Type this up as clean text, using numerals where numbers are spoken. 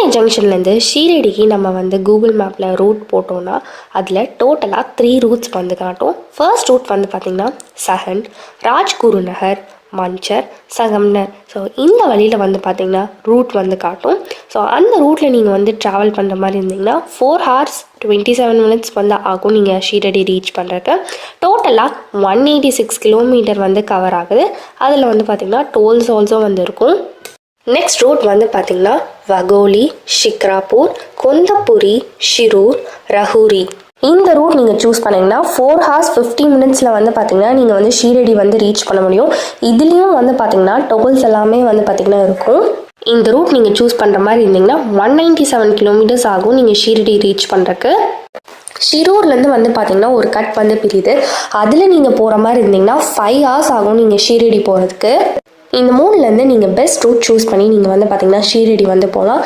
பூனே ஜங்ஷன்லேருந்து ஷீரடிக்கு நம்ம வந்து கூகுள் மேப்பில் ரூட் போட்டோம்னா அதில் டோட்டலாக 3 ரூட்ஸ் வந்து காட்டும். ஃபர்ஸ்ட் ரூட் வந்து பார்த்திங்கன்னா சஹன், ராஜ்குரு நகர், மன்சர், சகம்னர். ஸோ இந்த வழியில் வந்து பார்த்திங்கன்னா ரூட் வந்து காட்டும். ஸோ அந்த ரூட்டில் நீங்கள் வந்து ட்ராவல் பண்ணுற மாதிரி இருந்தீங்கன்னா 4 hours 27 minutes வந்து ஆகும் நீங்கள் ஷீரடி ரீச் பண்ணுறதுக்கு. டோட்டலாக 186 கிலோமீட்டர் வந்து கவர் ஆகுது. அதில் வந்து பார்த்திங்கன்னா டோல்ஸ் ஆல்சோ வந்து இருக்கும். நெக்ஸ்ட் ரூட் வந்து பார்த்திங்கன்னா வகோலி, ஷிக்ராப்பூர், கொந்தப்புரி, ஷிரூர், ரஹூரி. இந்த ரூட் நீங்கள் சூஸ் பண்ணிங்கன்னா 4 hours 50 minutes வந்து பார்த்திங்கன்னா நீங்கள் வந்து ஷீரடி வந்து ரீச் பண்ண முடியும். இதுலேயும் வந்து பார்த்திங்கன்னா டோல்ஸ் எல்லாமே வந்து பார்த்திங்கன்னா இருக்கும். இந்த ரூட் நீங்கள் சூஸ் பண்ணுற மாதிரி இருந்தீங்கன்னா 197 கிலோமீட்டர்ஸ் ஆகும் நீங்கள் ஷீரடி ரீச் பண்ணுறக்கு. ஷிரூர்லேருந்து வந்து பார்த்திங்கன்னா ஒரு கட் வந்து பிரியுது. அதில் நீங்கள் போகிற மாதிரி இருந்தீங்கன்னா 5 hours ஆகும் நீங்கள் ஷீரடி போகிறதுக்கு. இந்த 3லேருந்து நீங்கள் பெஸ்ட் ரூட் சூஸ் பண்ணி நீங்கள் வந்து பார்த்திங்கன்னா ஷீரடி வந்து போகலாம்.